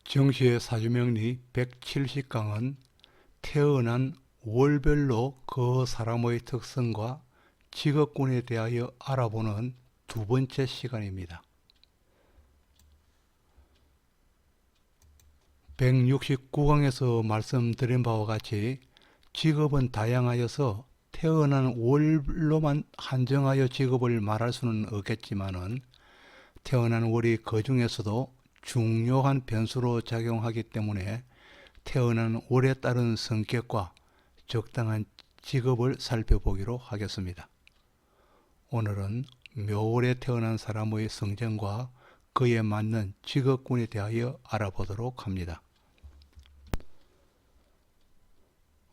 정시의 사주명리 170강은 태어난 월별로 그 사람의 특성과 직업군에 대하여 알아보는 두 번째 시간입니다. 169강에서 말씀드린 바와 같이 직업은 다양하여서 태어난 월로만 한정하여 직업을 말할 수는 없겠지만은 태어난 월이 그 중에서도 중요한 변수로 작용하기 때문에 태어난 월에 따른 성격과 적당한 직업을 살펴보기로 하겠습니다. 오늘은 묘월에 태어난 사람의 성정과 그에 맞는 직업군에 대하여 알아보도록 합니다.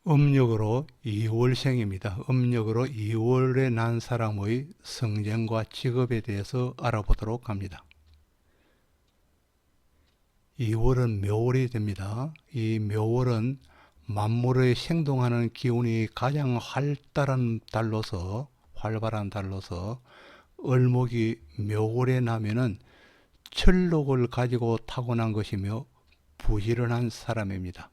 음력으로 2월생입니다. 음력으로 2월에 난 사람의 성정과 직업에 대해서 알아보도록 합니다. 2월은 묘월이 됩니다. 이 묘월은 만물의 생동하는 기운이 가장 활발한 달로서 을목이 묘월에 나면은 철록을 가지고 타고난 것이며 부지런한 사람입니다.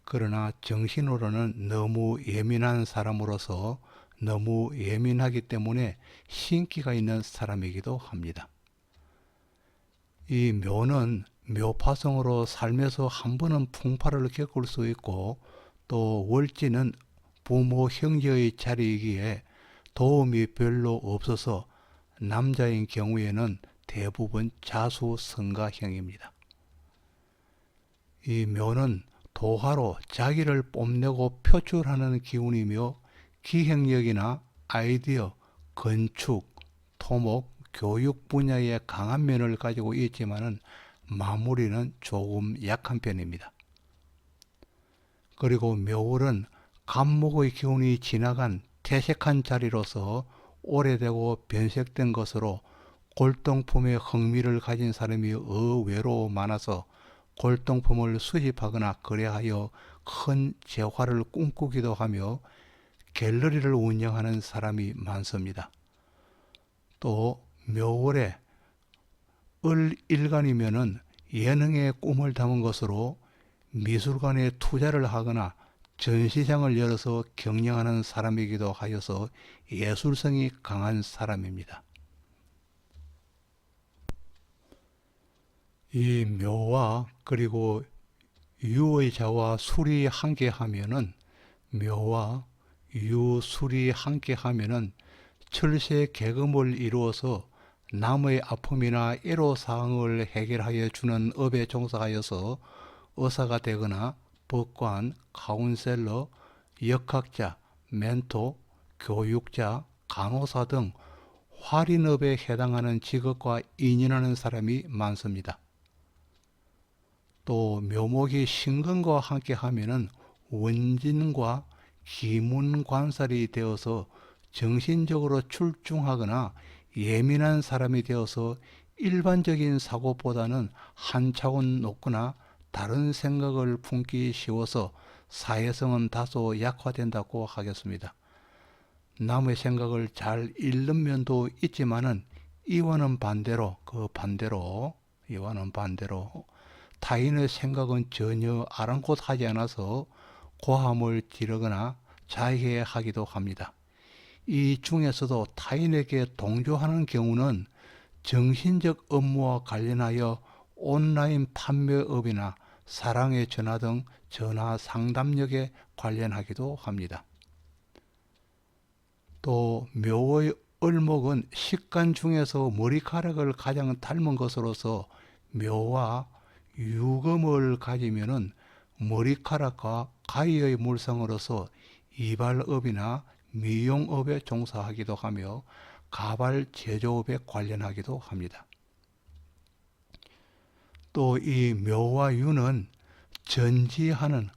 그러나 정신으로는 너무 예민한 사람으로서 너무 예민하기 때문에 신기가 있는 사람이기도 합니다. 이 묘는 묘파성으로 삶에서 한 번은 풍파를 겪을 수 있고 또 월지는 부모 형제의 자리이기에 도움이 별로 없어서 남자인 경우에는 대부분 자수성가형입니다. 이 묘는 도화로 자기를 뽐내고 표출하는 기운이며 기획력이나 아이디어, 건축, 토목, 교육 분야에 강한 면을 가지고 있지만은 마무리는 조금 약한 편입니다. 그리고 묘월은 간목의 기운이 지나간 퇴색한 자리로서 오래되고 변색된 것으로 골동품에 흥미를 가진 사람이 의외로 많아서 골동품을 수집하거나 거래하여 큰 재화를 꿈꾸기도 하며 갤러리를 운영하는 사람이 많습니다. 또 묘월에 을일간이면은 예능의 꿈을 담은 것으로 미술관에 투자를 하거나 전시장을 열어서 경영하는 사람이기도 하여서 예술성이 강한 사람입니다. 이 묘와 그리고 유의 자와 술이 함께 하면은 묘와 유, 술이 함께 하면은 철새 계금을 이루어서 남의 아픔이나 애로사항을 해결하여 주는 업에 종사하여서 의사가 되거나 법관, 카운셀러, 역학자, 멘토, 교육자, 간호사 등 활인업에 해당하는 직업과 인연하는 사람이 많습니다. 또 묘목이 신금과 함께 하면은 원진과 기문관살이 되어서 정신적으로 출중하거나 예민한 사람이 되어서 일반적인 사고보다는 한 차원 높거나 다른 생각을 품기 쉬워서 사회성은 다소 약화된다고 하겠습니다. 남의 생각을 잘 읽는 면도 있지만은 이와는 반대로 타인의 생각은 전혀 아랑곳하지 않아서 고함을 지르거나 자해하기도 합니다. 이 중에서도 타인에게 동조하는 경우는 정신적 업무와 관련하여 온라인 판매업이나 사랑의 전화 등 전화 상담력에 관련하기도 합니다. 또 묘의 을목은 식간 중에서 머리카락을 가장 닮은 것으로서 묘와 유금을 가지면은 머리카락과 가위의 물성으로서 이발업이나 미용업에 종사하기도 하며 가발 제조업에 관련하기도 합니다. 또 이 묘와 유는 전지하는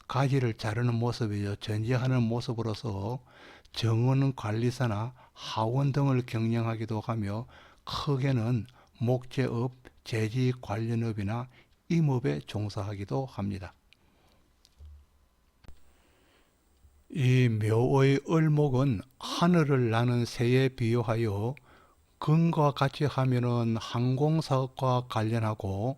가지를 자르는 모습이죠. 전지하는 모습으로서 정원 관리사나 하원 등을 경영하기도 하며 크게는 목재업, 재지 관련업이나 임업에 종사하기도 합니다. 이 묘의 을목은 하늘을 나는 새에 비유하여 근과 같이 하면은 항공사업과 관련하고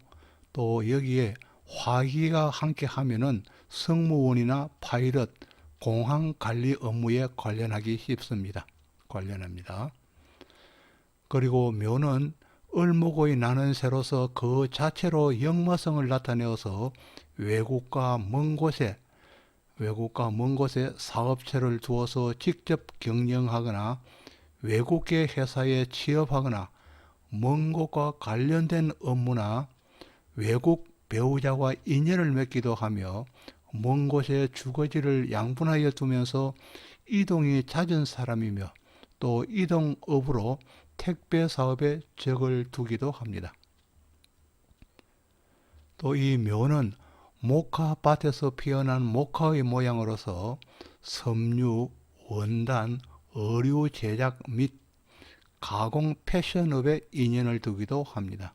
또 여기에 화기가 함께 하면은 승무원이나 파일럿, 공항 관리 업무에 관련하기 쉽습니다. 관련합니다. 그리고 묘는 을목의 나는 새로서 그 자체로 역마성을 나타내어서 외국과 먼 곳에 사업체를 두어서 직접 경영하거나 외국계 회사에 취업하거나 먼 곳과 관련된 업무나 외국 배우자와 인연을 맺기도 하며 먼 곳에 주거지를 양분하여 두면서 이동이 잦은 사람이며 또 이동업으로 택배 사업에 적을 두기도 합니다. 또 이 묘는 목화밭에서 피어난 목화의 모양으로서 섬유, 원단, 의류 제작 및 가공 패션업에 인연을 두기도 합니다.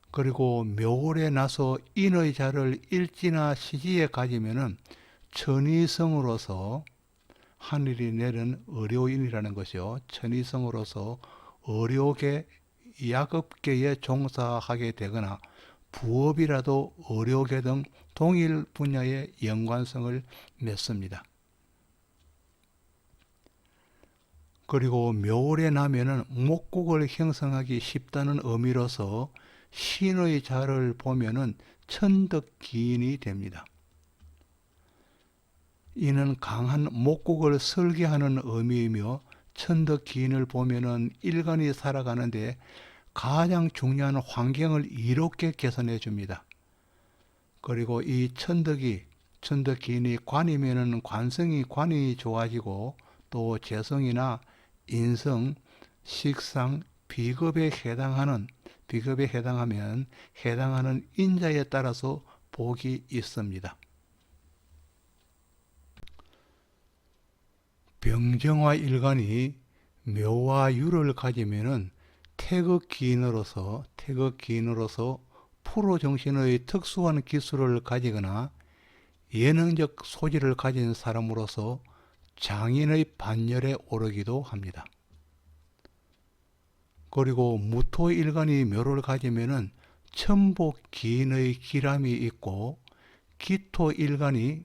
그리고 묘월에 나서 인의 자를 일지나 시지에 가지면은 천이성으로서 하늘이 내린 의료인이라는 것이요. 천이성으로서 의료계, 약업계에 종사하게 되거나 부업이라도 의료계 등 동일 분야의 연관성을 맺습니다. 그리고 묘월에 나면은 목국을 형성하기 쉽다는 의미로서 신의 자를 보면은 천덕기인이 됩니다. 이는 강한 목국을 설계하는 의미이며 천덕기인을 보면은 일간이 살아가는데 가장 중요한 환경을 이롭게 개선해 줍니다. 그리고 이 천덕기인이 관이면은 관이 좋아지고 또 재성이나 인성, 식상, 비급에 해당하면 해당하는 인자에 따라서 복이 있습니다. 병정화 일간이 묘와 유를 가지면은 태극기인으로서 프로 정신의 특수한 기술을 가지거나 예능적 소질을 가진 사람으로서 장인의 반열에 오르기도 합니다. 그리고 무토일간이 묘를 가지면은 천복기인의 기람이 있고 기토일간이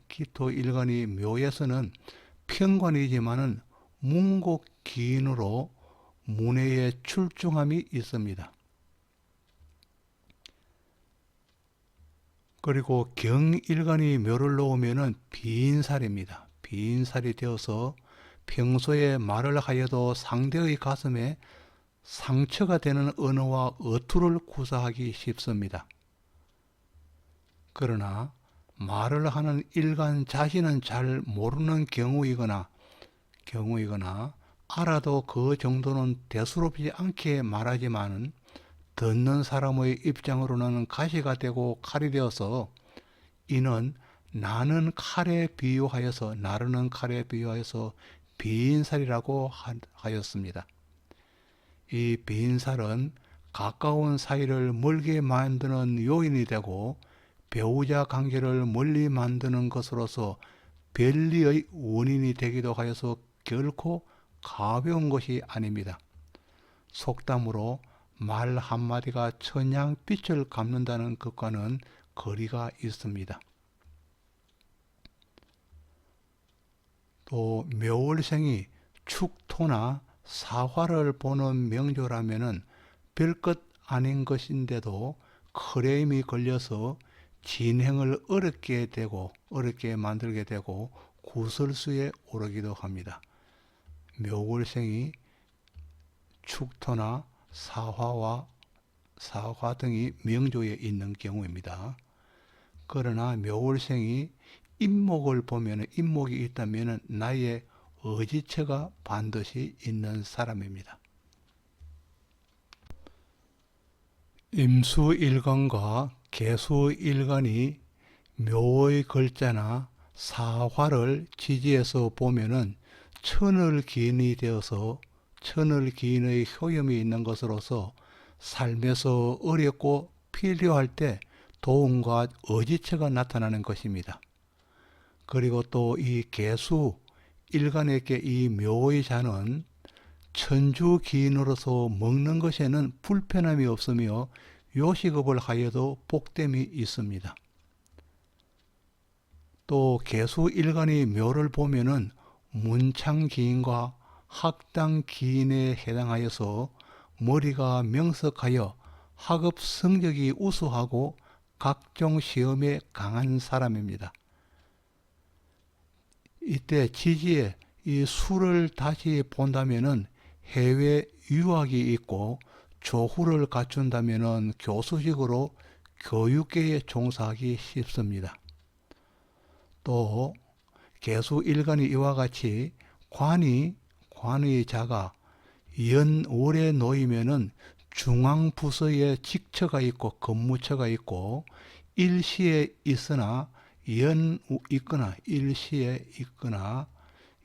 묘에서는 평관이지만은 문곡기인으로 문해에 출중함이 있습니다. 그리고 경일간이 묘를 놓으면은 비인살입니다. 비인살이 되어서 평소에 말을 하여도 상대의 가슴에 상처가 되는 언어와 어투를 구사하기 쉽습니다. 그러나 말을 하는 일간 자신은 잘 모르는 경우이거나 알아도 그 정도는 대수롭지 않게 말하지만은 듣는 사람의 입장으로는 가시가 되고 칼이 되어서 이는 나르는 칼에 비유하여서 비인살이라고 하였습니다. 이 비인살은 가까운 사이를 멀게 만드는 요인이 되고 배우자 관계를 멀리 만드는 것으로서 별리의 원인이 되기도 하여서 결코 가벼운 것이 아닙니다. 속담으로 말 한마디가 천냥빛을 갚는다는 것과는 거리가 있습니다. 또 묘월생이 축토나 사화를 보는 명조라면은 별것 아닌 것인데도 크레임이 걸려서 진행을 어렵게 만들게 되고 구설수에 오르기도 합니다. 묘월생이 축토나 사화 등이 명조에 있는 경우입니다. 그러나 묘월생이 인목이 있다면 나의 의지처가 반드시 있는 사람입니다. 임수일간과 개수일간이 묘의 글자나 사화를 지지해서 보면은 천을기인이 되어서 천을기인의 효염이 있는 것으로서 삶에서 어렵고 필요할 때 도움과 의지처가 나타나는 것입니다. 그리고 또 이 개수 일간에게 이 묘의 자는 천주기인으로서 먹는 것에는 불편함이 없으며 요식업을 하여도 복됨이 있습니다. 또 개수일간이 묘를 보면은 문창기인과 학당기인에 해당하여서 머리가 명석하여 학업 성적이 우수하고 각종 시험에 강한 사람입니다. 이때 지지에 이 수를 다시 본다면은 해외 유학이 있고 조후를 갖춘다면은 교수직으로 교육계에 종사하기 쉽습니다. 또 개수일간이 이와 같이 관의 자가 연월에 놓이면은 중앙부서에 직처가 있고 근무처가 있고 일시에 있거나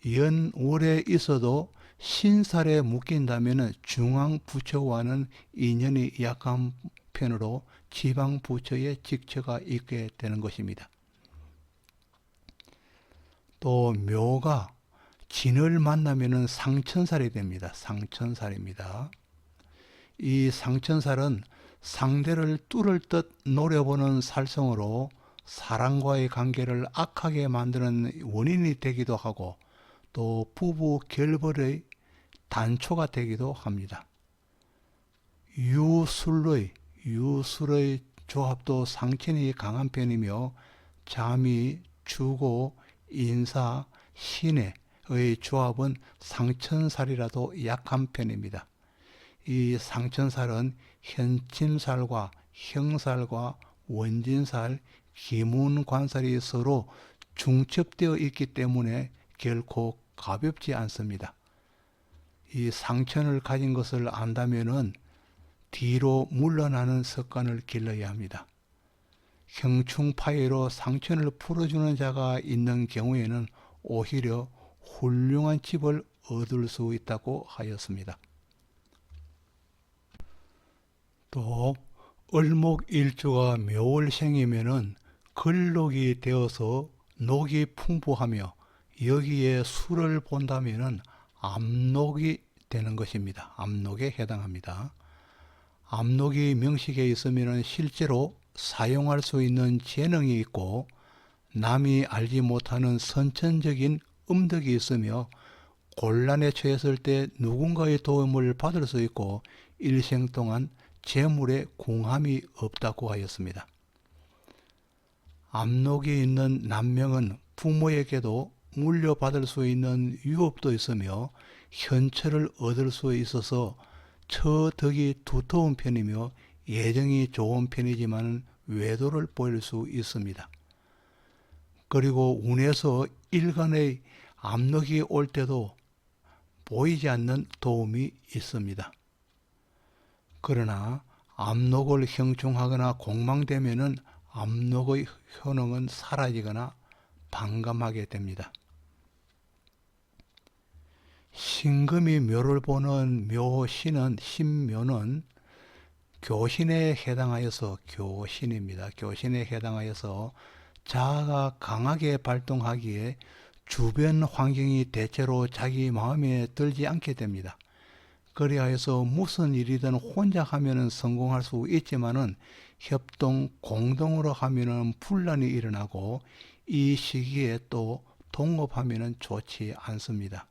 연월에 있어도 신살에 묶인다면 중앙부처와는 인연이 약한 편으로 지방부처에 직처가 있게 되는 것입니다. 또 묘가 진을 만나면 상천살이 됩니다. 상천살입니다. 이 상천살은 상대를 뚫을 듯 노려보는 살성으로 사람과의 관계를 악하게 만드는 원인이 되기도 하고 또 부부 결벌의 단초가 되기도 합니다. 유술의 조합도 상천이 강한 편이며 잠이, 주고, 인사, 신해의 조합은 상천살이라도 약한 편입니다. 이 상천살은 현침살과 형살과 원진살, 기문관살이 서로 중첩되어 있기 때문에 결코 가볍지 않습니다. 이 상천을 가진 것을 안다면은 뒤로 물러나는 습관을 길러야 합니다. 형충파해로 상천을 풀어주는 자가 있는 경우에는 오히려 훌륭한 집을 얻을 수 있다고 하였습니다. 또 을목일주가 묘월생이면은 걸록이 되어서 녹이 풍부하며 여기에 수를 본다면은 압록이 되는 것입니다. 압록에 해당합니다. 압록이 명식에 있으면 실제로 사용할 수 있는 재능이 있고 남이 알지 못하는 선천적인 음덕이 있으며 곤란에 처했을 때 누군가의 도움을 받을 수 있고 일생 동안 재물에 궁함이 없다고 하였습니다. 압록이 있는 남명은 부모에게도 물려받을 수 있는 유업도 있으며 현처를 얻을 수 있어서 처덕이 두터운 편이며 예정이 좋은 편이지만 외도를 보일 수 있습니다. 그리고 운에서 일간의 압록이 올 때도 보이지 않는 도움이 있습니다. 그러나 압록을 형충하거나 공망되면은 압록의 효능은 사라지거나 반감하게 됩니다. 신금이 묘를 보는 묘신은 신묘는 교신에 해당하여서 교신입니다. 교신에 해당하여서 자아가 강하게 발동하기에 주변 환경이 대체로 자기 마음에 들지 않게 됩니다. 그리하여서 무슨 일이든 혼자 하면은 성공할 수 있지만은 협동, 공동으로 하면은 분란이 일어나고 이 시기에 또 동업하면은 좋지 않습니다.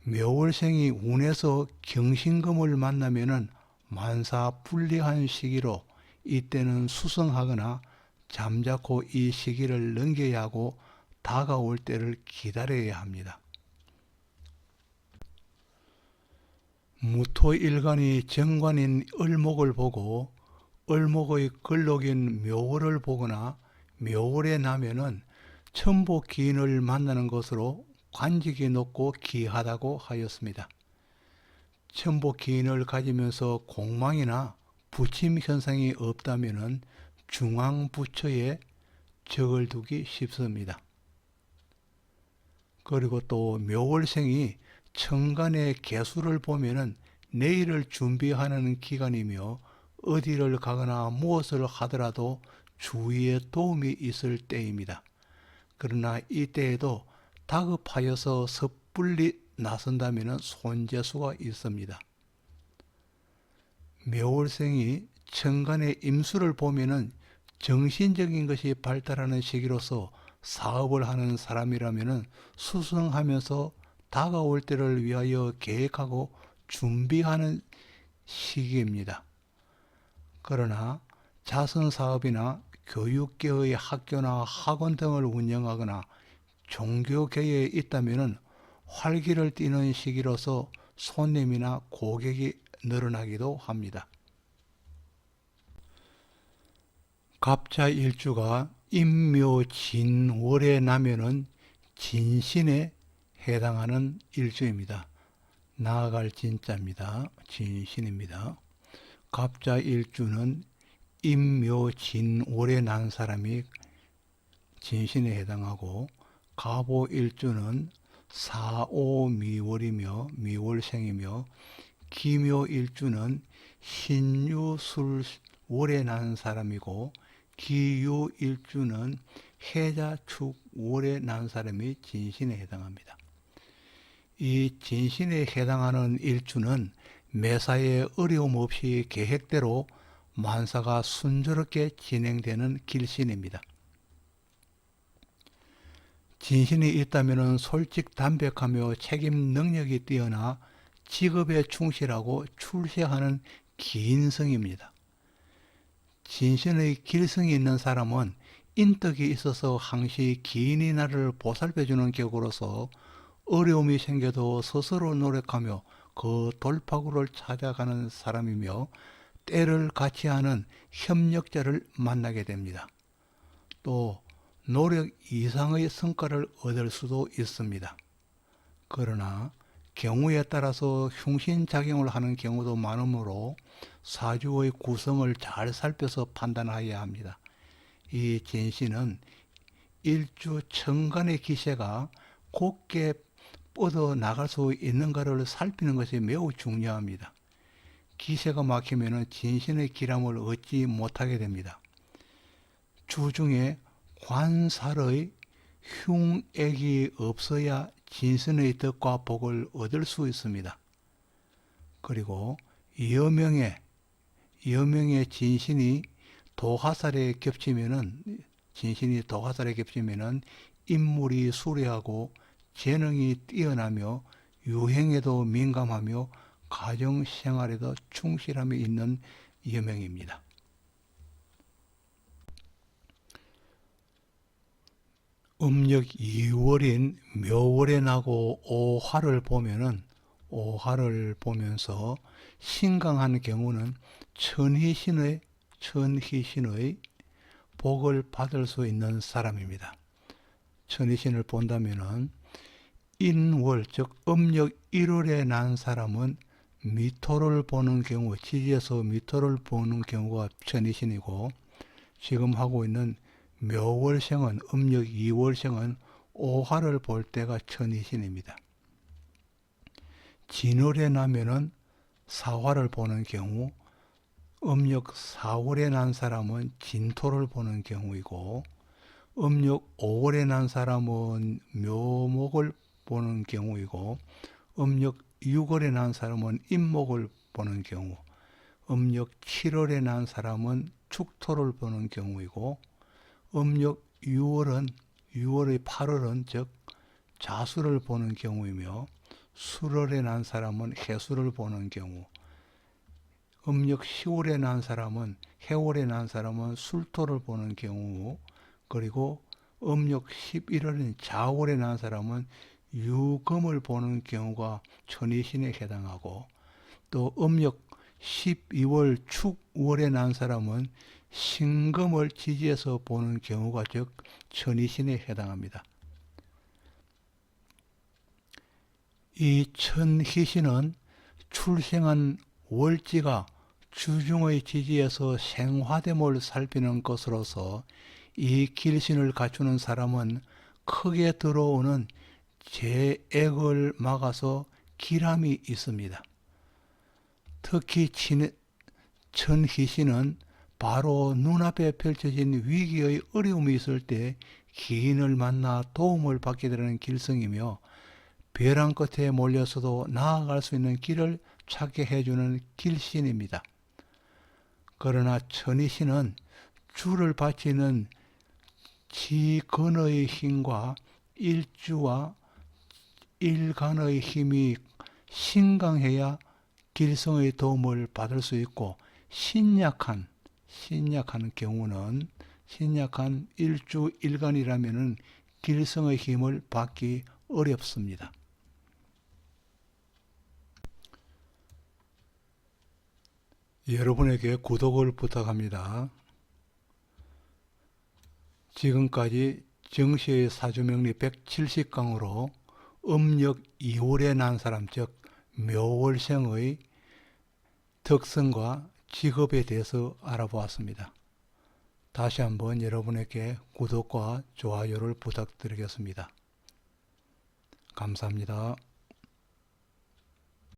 묘월생이 운에서 경신금을 만나면은 만사불리한 시기로 이때는 수성하거나 잠자코 이 시기를 넘겨야 하고 다가올 때를 기다려야 합니다. 무토일간이 정관인 을목을 보고 을목의 걸록인 묘월을 보거나 묘월에 나면은 천복기인을 만나는 것으로 관직이 높고 기하다고 하였습니다. 천복기인을 가지면서 공망이나 부침 현상이 없다면은 중앙부처에 적을 두기 쉽습니다. 그리고 또 묘월생이 천간의 개수를 보면은 내일을 준비하는 기간이며 어디를 가거나 무엇을 하더라도 주위에 도움이 있을 때입니다. 그러나 이때에도 다급하여서 섣불리 나선다면 손재수가 있습니다. 묘월생이 천간의 임수를 보면은 정신적인 것이 발달하는 시기로서 사업을 하는 사람이라면 수성하면서 다가올 때를 위하여 계획하고 준비하는 시기입니다. 그러나 자선사업이나 교육계의 학교나 학원 등을 운영하거나 종교계에 있다면 활기를 띠는 시기로서 손님이나 고객이 늘어나기도 합니다. 갑자일주가 임묘진월에 나면은 진신에 해당하는 일주입니다. 나아갈 진자입니다. 진신입니다. 갑자일주는 임묘진월에 난 사람이 진신에 해당하고, 갑오일주는 사오미월이며 미월생이며, 기묘일주는 신유술월에 난 사람이고, 기유일주는 해자축월에 난 사람이 진신에 해당합니다. 이 진신에 해당하는 일주는 매사에 어려움 없이 계획대로 만사가 순조롭게 진행되는 길신입니다. 진신이 있다면 솔직담백하며 책임 능력이 뛰어나 직업에 충실하고 출세하는 기인성입니다. 진신의 길성이 있는 사람은 인덕이 있어서 항시 기인이 나를 보살펴주는 격으로서 어려움이 생겨도 스스로 노력하며 그 돌파구를 찾아가는 사람이며, 때를 같이 하는 협력자를 만나게 됩니다. 또 노력 이상의 성과를 얻을 수도 있습니다. 그러나 경우에 따라서 흉신작용을 하는 경우도 많으므로 사주의 구성을 잘 살펴서 판단해야 합니다. 이 진신은 일주 천간의 기세가 곧게 뻗어 나갈 수 있는가를 살피는 것이 매우 중요합니다. 기세가 막히면 진신의 기람을 얻지 못하게 됩니다. 주중에 관살의 흉액이 없어야 진신의 덕과 복을 얻을 수 있습니다. 그리고 여명의 진신이 도화살에 겹치면은 인물이 수려하고 재능이 뛰어나며 유행에도 민감하며 가정생활에도 충실함이 있는 여명입니다. 음력 2월인 묘월에 나고 오화를 보면서 신강한 경우는 천희신의 복을 받을 수 있는 사람입니다. 천희신을 본다면은 인월, 즉 음력 1월에 난 사람은 미토를 보는 경우, 지지에서 미토를 보는 경우가 천희신이고, 지금 하고 있는 묘월생은, 음력 2월생은 오화를 볼 때가 천희신입니다. 진월에 나면은 사화를 보는 경우, 음력 4월에 난 사람은 진토를 보는 경우이고, 음력 5월에 난 사람은 묘목을 보는 경우이고, 음력 6월에 난 사람은 인목을 보는 경우, 음력 7월에 난 사람은 축토를 보는 경우이고, 음력 6월의 8월은 즉 자수를 보는 경우이며, 술월에 난 사람은 해수를 보는 경우, 음력 10월에 난 사람은 해월에 난 사람은 술토를 보는 경우, 그리고 음력 11월인 자월에 난 사람은 유금을 보는 경우가 천희신에 해당하고, 또 음력 12월 축월에 난 사람은 신금을 지지해서 보는 경우가 즉 천희신에 해당합니다. 이 천희신은 출생한 월지가 주중의 지지에서 생화됨을 살피는 것으로서 이 길신을 갖추는 사람은 크게 들어오는 재액을 막아서 기람이 있습니다. 특히 천희신은 바로 눈앞에 펼쳐진 위기의 어려움이 있을 때 기인을 만나 도움을 받게 되는 길성이며, 벼랑 끝에 몰려서도 나아갈 수 있는 길을 찾게 해주는 길신입니다. 그러나 천이신은 주를 바치는 지근의 힘과 일주와 일간의 힘이 신강해야 길성의 도움을 받을 수 있고, 신약한 경우는 신약한 일주 일간이라면 길성의 힘을 받기 어렵습니다. 여러분에게 구독을 부탁합니다. 지금까지 정시의 사주명리 170강으로 음력 2월에 난 사람, 즉 묘월생의 특성과 직업에 대해서 알아보았습니다. 다시 한번 여러분에게 구독과 좋아요를 부탁드리겠습니다. 감사합니다.